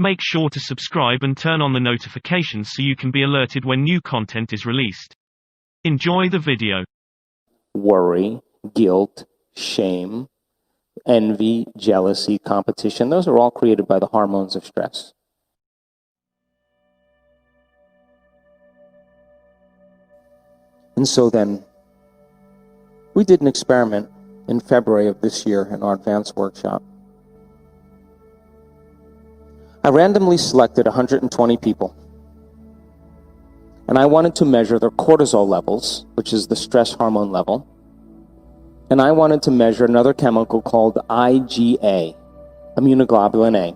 Make sure to subscribe and turn on the notifications so you can be alerted when new content is released. Enjoy the video. Worry, guilt, shame, envy, jealousy, competition, those are all created by the hormones of stress. And so then, we did an experiment in February of this year in our advanced workshop. I randomly selected 120 people, and I wanted to measure their cortisol levels, which is the stress hormone level, and I wanted to measure another chemical called IgA, immunoglobulin A,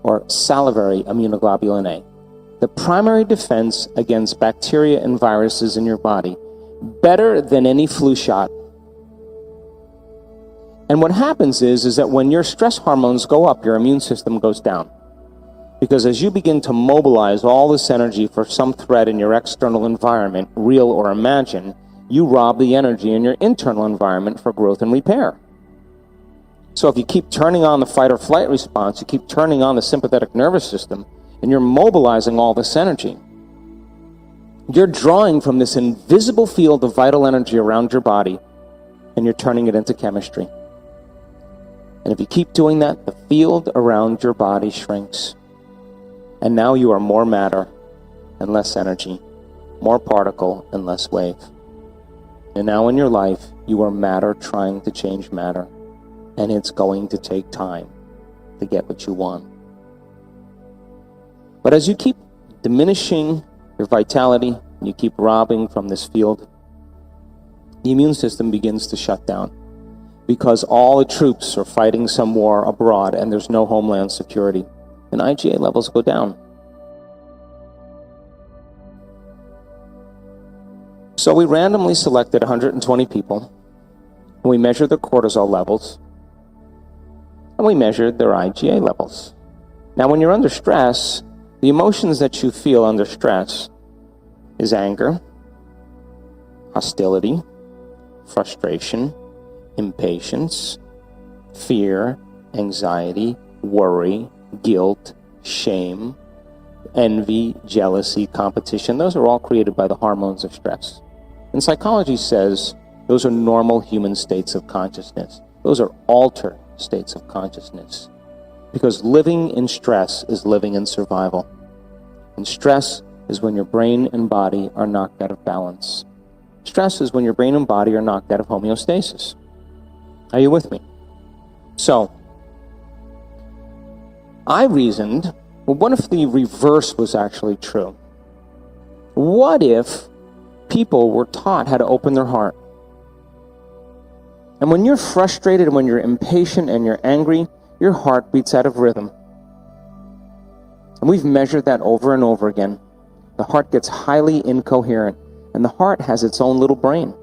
or salivary immunoglobulin A, the primary defense against bacteria and viruses in your body, better than any flu shot. And what happens is that when your stress hormones go up, your immune system goes down. Because as you begin to mobilize all this energy for some threat in your external environment, real or imagined, you rob the energy in your internal environment for growth and repair. So if you keep turning on the fight or flight response, you keep turning on the sympathetic nervous system, and you're mobilizing all this energy, you're drawing from this invisible field of vital energy around your body, and you're turning it into chemistry. And if you keep doing that, the field around your body shrinks. And now you are more matter and less energy, more particle and less wave. And now in your life, you are matter trying to change matter. And it's going to take time to get what you want. But as you keep diminishing your vitality, and you keep robbing from this field, the immune system begins to shut down. Because all the troops are fighting some war abroad and there's no homeland security, and IgA levels go down. So we randomly selected 120 people, and we measured their cortisol levels, and we measured their IgA levels. Now when you're under stress, the emotions that you feel under stress is anger, hostility, frustration, impatience, fear, anxiety, worry, guilt, shame, envy, jealousy, competition. Those are all created by the hormones of stress. And psychology says those are normal human states of consciousness. Those are altered states of consciousness. Because living in stress is living in survival. And stress is when your brain and body are knocked out of balance. Stress is when your brain and body are knocked out of homeostasis. Are you with me? So, I reasoned, well, what if the reverse was actually true? What if people were taught how to open their heart? And when you're frustrated and when you're impatient and you're angry, your heart beats out of rhythm. And we've measured that over and over again. The heart gets highly incoherent, and the heart has its own little brain.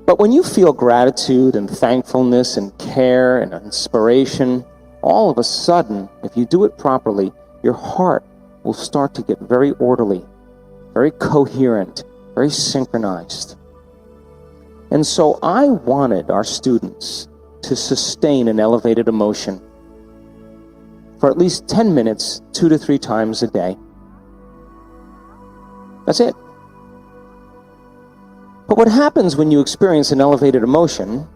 But when you feel gratitude and thankfulness and care and inspiration, all of a sudden, if you do it properly, your heart will start to get very orderly, very coherent, very synchronized. And so I wanted our students to sustain an elevated emotion for at least 10 minutes, 2 to 3 times a day. That's it. But what happens when you experience an elevated emotion,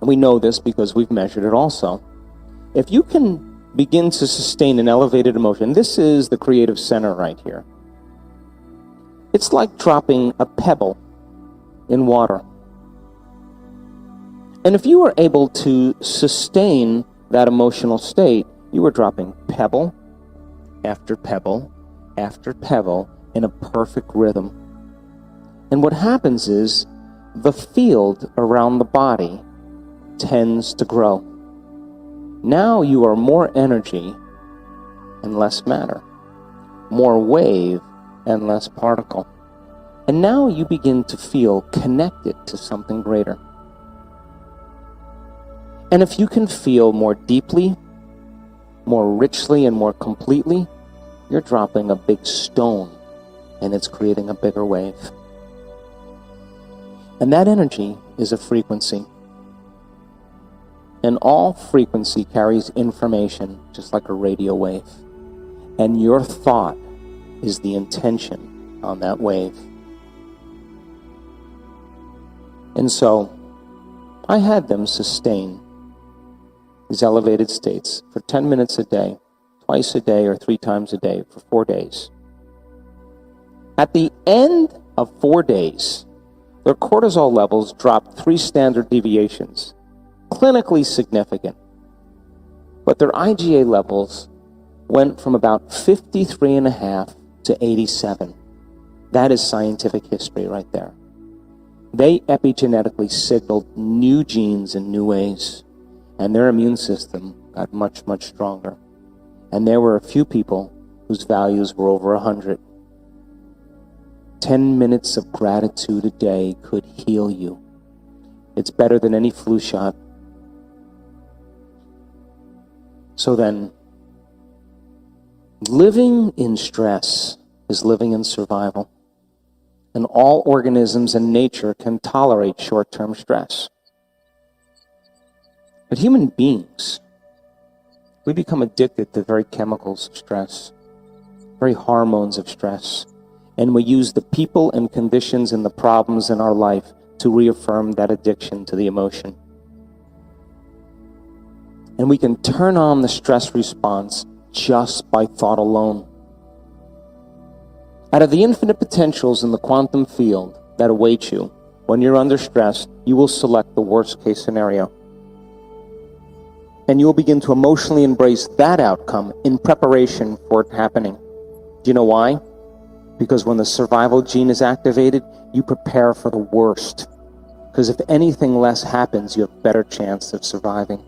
and we know this because we've measured it also, if you can begin to sustain an elevated emotion, this is the creative center right here. It's like dropping a pebble in water. And if you were able to sustain that emotional state, you were dropping pebble after pebble after pebble in a perfect rhythm. And what happens is the field around the body tends to grow. Now you are more energy and less matter, more wave and less particle. And now you begin to feel connected to something greater. And if you can feel more deeply, more richly, and more completely, you're dropping a big stone and it's creating a bigger wave. And that energy is a frequency. And all frequency carries information just like a radio wave. And your thought is the intention on that wave. And so I had them sustain these elevated states for 10 minutes a day, twice a day or 3 times a day for 4 days. At the end of 4 days, their cortisol levels dropped 3 standard deviations, clinically significant. But their IgA levels went from about 53.5 to 87. That is scientific history right there. They epigenetically signaled new genes in new ways, and their immune system got much, much stronger. And there were a few people whose values were over 100. 10 minutes of gratitude a day could heal you. It's better than any flu shot. So then, living in stress is living in survival. And all organisms in nature can tolerate short-term stress. But human beings, we become addicted to very chemicals of stress, very hormones of stress. And we use the people and conditions and the problems in our life to reaffirm that addiction to the emotion. And we can turn on the stress response just by thought alone. Out of the infinite potentials in the quantum field that await you, when you're under stress, you will select the worst case scenario. And you will begin to emotionally embrace that outcome in preparation for it happening. Do you know why? Because when the survival gene is activated, you prepare for the worst. Because if anything less happens, you have a better chance of surviving.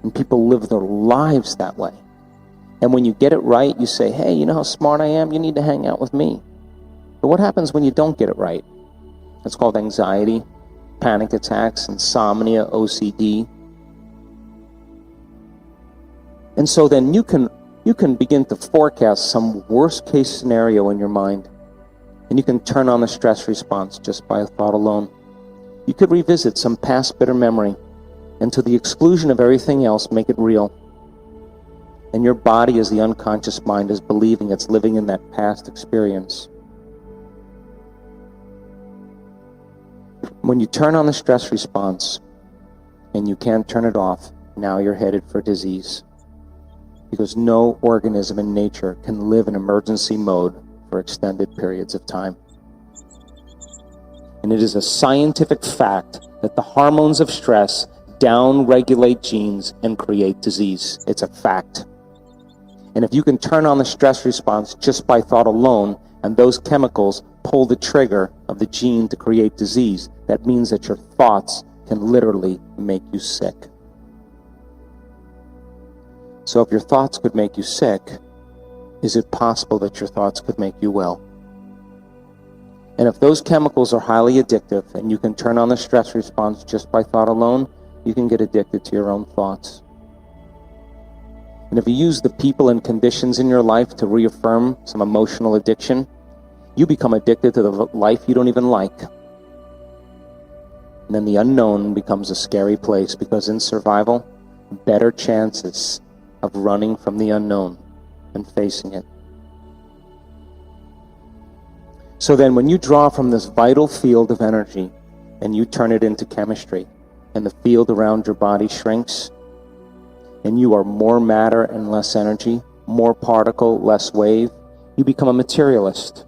And people live their lives that way. And when you get it right, you say, hey, you know how smart I am? You need to hang out with me. But what happens when you don't get it right? It's called anxiety, panic attacks, insomnia, OCD. And so then you can begin to forecast some worst case scenario in your mind. And you can turn on the stress response just by a thought alone. You could revisit some past bitter memory, and to the exclusion of everything else, make it real. And your body, as the unconscious mind, is believing it's living in that past experience. When you turn on the stress response and you can't turn it off, now you're headed for disease. Because no organism in nature can live in emergency mode for extended periods of time. And it is a scientific fact that the hormones of stress down-regulate genes and create disease. It's a fact. And if you can turn on the stress response just by thought alone, and those chemicals pull the trigger of the gene to create disease, that means that your thoughts can literally make you sick. So if your thoughts could make you sick, is it possible that your thoughts could make you well? And if those chemicals are highly addictive and you can turn on the stress response just by thought alone, you can get addicted to your own thoughts. And if you use the people and conditions in your life to reaffirm some emotional addiction, you become addicted to the life you don't even like. And then the unknown becomes a scary place, because in survival, better chances of running from the unknown and facing it. So then when you draw from this vital field of energy and you turn it into chemistry, and the field around your body shrinks, and you are more matter and less energy, more particle, less wave, you become a materialist.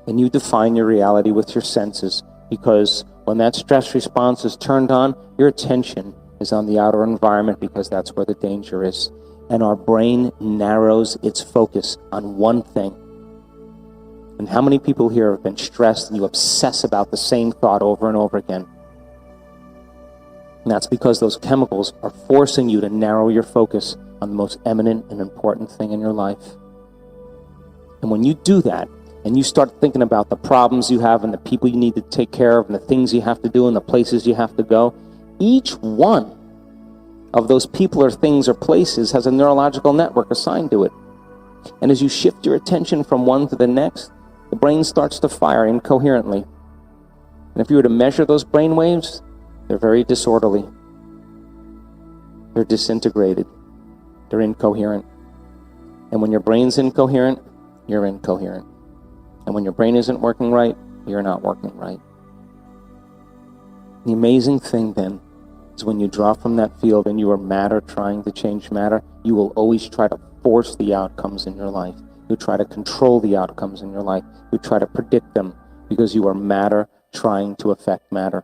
And you define your reality with your senses, because when that stress response is turned on, your attention is on the outer environment, because that's where the danger is. And our brain narrows its focus on one thing. And how many people here have been stressed and you obsess about the same thought over and over again? And that's because those chemicals are forcing you to narrow your focus on the most eminent and important thing in your life. And when you do that, and you start thinking about the problems you have and the people you need to take care of and the things you have to do and the places you have to go, each one of those people or things or places has a neurological network assigned to it. And as you shift your attention from one to the next, the brain starts to fire incoherently. And if you were to measure those brain waves, they're very disorderly. They're disintegrated. They're incoherent. And when your brain's incoherent, you're incoherent. And when your brain isn't working right, you're not working right. The amazing thing then is when you draw from that field and you are matter trying to change matter, you will always try to force the outcomes in your life. You try to control the outcomes in your life. You try to predict them because you are matter trying to affect matter.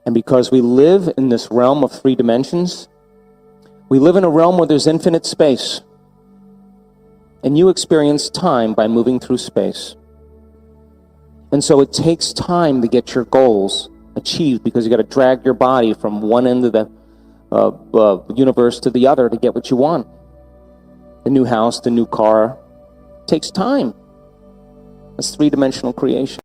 And because we live in this realm of 3 dimensions, we live in a realm where there's infinite space. And you experience time by moving through space. And so it takes time to get your goals achieved because you got to drag your body from one end of the universe to the other to get what you want. The new house, the new car, takes time. That's 3-dimensional creation.